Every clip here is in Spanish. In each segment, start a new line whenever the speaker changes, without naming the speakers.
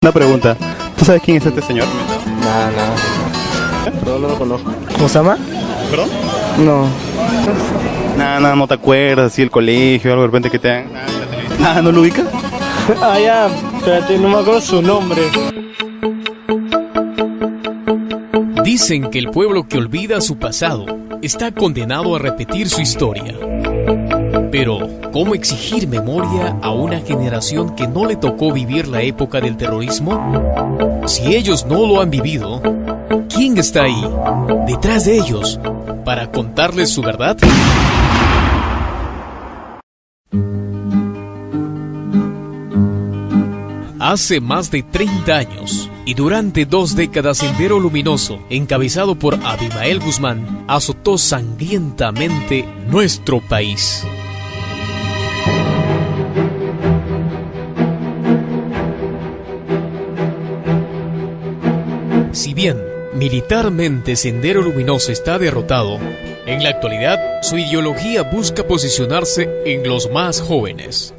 Una pregunta. ¿Tú sabes quién es este señor?
No lo conozco.
¿Cómo se llama?
¿Perdón?
No.
Nada, no te acuerdas, así el colegio, algo de repente que te hagan. Nada, ¿no lo ubicas?
Ah, ya, espérate, no me acuerdo su nombre.
Dicen que el pueblo que olvida su pasado está condenado a repetir su historia. Pero, ¿cómo exigir memoria a una generación que no le tocó vivir la época del terrorismo? Si ellos no lo han vivido, ¿quién está ahí, detrás de ellos, para contarles su verdad? Hace más de 30 años, y durante 2 décadas, Sendero Luminoso, encabezado por Abimael Guzmán, azotó sangrientamente nuestro país. Si bien militarmente Sendero Luminoso está derrotado, en la actualidad su ideología busca posicionarse en los más jóvenes.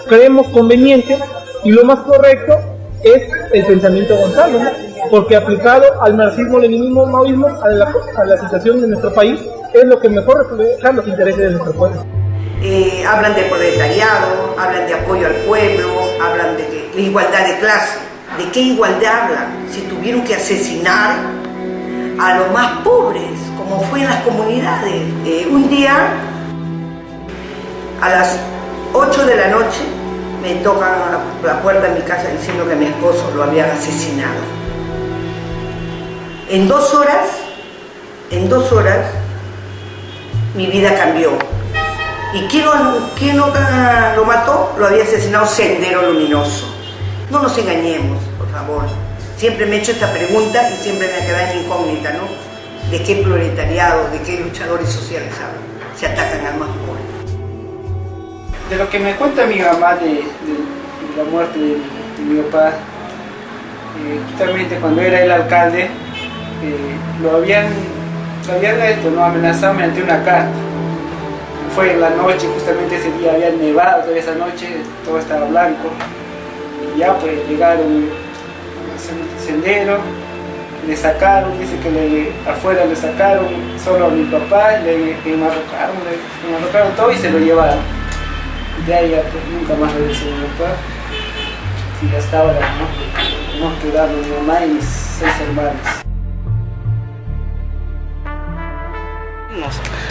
Creemos conveniente y lo más correcto es el pensamiento Gonzalo, ¿no? Porque aplicado al marxismo-leninismo, maoísmo, a la situación de nuestro país, es lo que mejor refleja los intereses de nuestro pueblo.
Hablan de proletariado, hablan de apoyo al pueblo, hablan de igualdad de clase. ¿De qué igualdad hablan? Si tuvieron que asesinar a los más pobres, como fue en las comunidades. Un día, a las 8 de la noche, me tocan a la puerta de mi casa diciendo que a mi esposo lo habían asesinado. En 2 horas, mi vida cambió. ¿Y quién lo mató? Lo había asesinado Sendero Luminoso. No nos engañemos, por favor. Siempre me he hecho esta pregunta y siempre me ha quedado en incógnita, ¿no? ¿De qué proletariado, de qué luchadores sociales hablan? Se atacan al más pobre.
De lo que me cuenta mi mamá de la muerte de mi papá, justamente cuando era el alcalde, lo habían amenazado mediante una carta. Fue en la noche, justamente ese día había nevado, toda esa noche todo estaba blanco. Y ya pues llegaron a Sendero, le sacaron, dice que afuera le sacaron solo a mi papá, le enmarrocaron todo y se lo llevaron. De ahí ya pues nunca más regresó mi papá. Y hasta ahora nos quedaron mi mamá y mis 6 hermanos.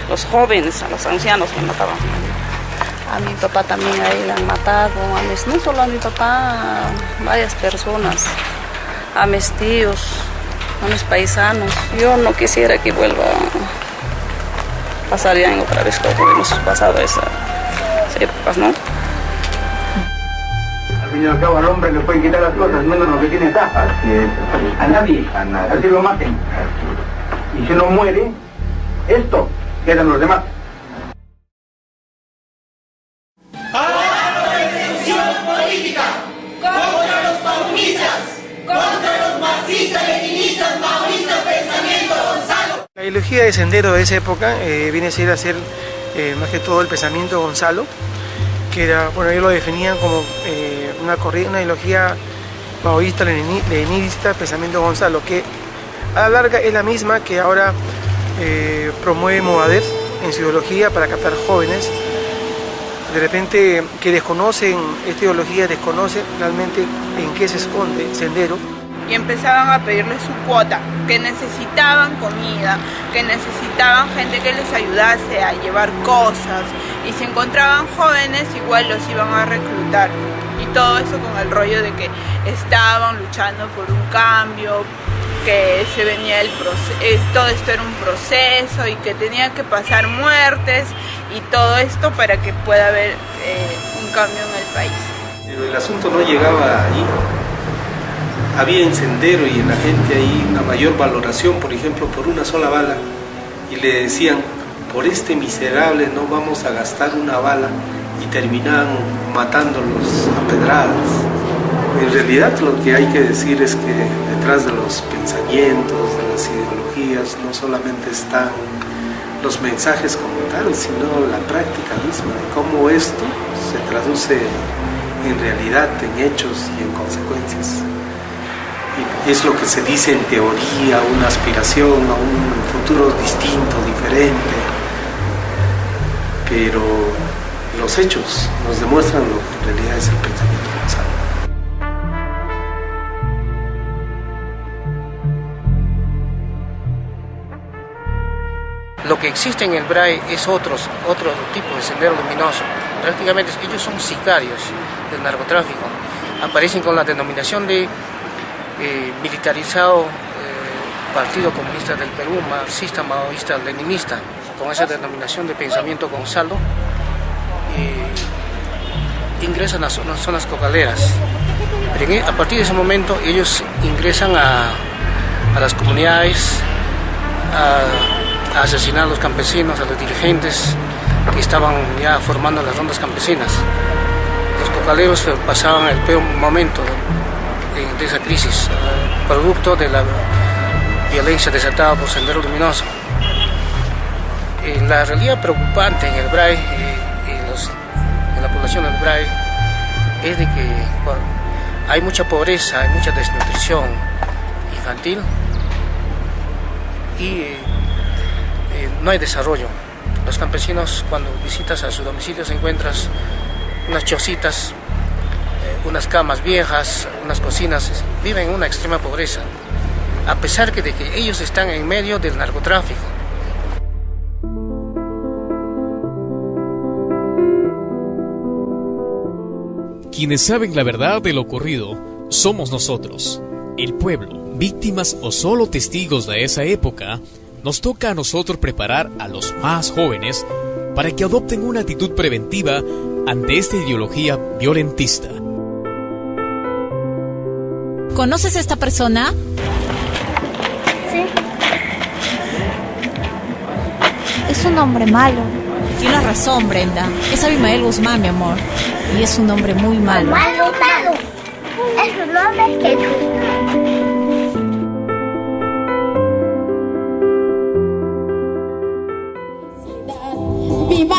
Los jóvenes, a los ancianos me mataban. A mi papá también ahí le han matado, no solo a mi papá, a varias personas, a mis tíos, a mis paisanos. Yo no quisiera que vuelva a pasar ya en otra vez como hemos pasado esas épocas, ¿no?
Al fin y al cabo al hombre le pueden quitar las cosas, menos lo que tiene taja. Así es. A nadie, así lo maten. Y si no muere, esto quedan los demás.
Contra los comunistas, contra los marxistas, leninistas, maoístas, pensamiento Gonzalo.
La ideología de Sendero de esa época viene a ser más que todo el pensamiento Gonzalo, que era, bueno, ellos lo definían como una ideología maoísta, leninista, pensamiento Gonzalo, que a la larga es la misma que ahora promueve Movadef en su ideología para captar jóvenes. De repente que desconocen esta ideología, desconocen realmente en qué se esconde Sendero.
Y empezaban a pedirles su cuota, que necesitaban comida, que necesitaban gente que les ayudase a llevar cosas. Y si encontraban jóvenes, igual los iban a reclutar. Y todo eso con el rollo de que estaban luchando por un cambio, que se venía todo esto era un proceso y que tenía que pasar muertes y todo esto para que pueda haber un cambio en el país.
Pero el asunto no llegaba ahí. Había en Sendero y en la gente ahí una mayor valoración, por ejemplo, por una sola bala, y le decían, por este miserable no vamos a gastar una bala, y terminaban matándolos a pedradas. En realidad lo que hay que decir es que detrás de los pensamientos, de las ideologías, no solamente están los mensajes como tal, sino la práctica misma de cómo esto se traduce en realidad en hechos y en consecuencias. Y es lo que se dice en teoría, una aspiración a un futuro distinto, diferente, pero los hechos nos demuestran lo que en realidad es el pensamiento Gonzalo.
Lo que existe en el BRAE es otro tipo de sendero luminoso. Prácticamente ellos son sicarios del narcotráfico. Aparecen con la denominación de militarizado Partido Comunista del Perú, marxista, maoísta, leninista, con esa denominación de pensamiento Gonzalo, ingresan a zonas cocaleras. Pero a partir de ese momento ellos ingresan a las comunidades, a asesinar a los campesinos, a los dirigentes que estaban ya formando las rondas campesinas. Los cocaleros pasaban el peor momento de esa crisis, producto de la violencia desatada por Sendero Luminoso. La realidad preocupante en el BRAE, en la población del BRAE, es de que hay mucha pobreza, hay mucha desnutrición infantil y no hay desarrollo. Los campesinos, cuando visitas a sus domicilios, encuentras unas chocitas, unas camas viejas, unas cocinas, viven en una extrema pobreza, a pesar de que ellos están en medio del narcotráfico.
Quienes saben la verdad de lo ocurrido somos nosotros, el pueblo. Víctimas o solo testigos de esa época, nos toca a nosotros preparar a los más jóvenes para que adopten una actitud preventiva ante esta ideología violentista.
¿Conoces a esta persona?
Sí. Es un hombre malo.
Tienes razón, Brenda. Es Abimael Guzmán, mi amor. Y es un hombre muy malo.
Malo. Es un hombre que juzga.
Viva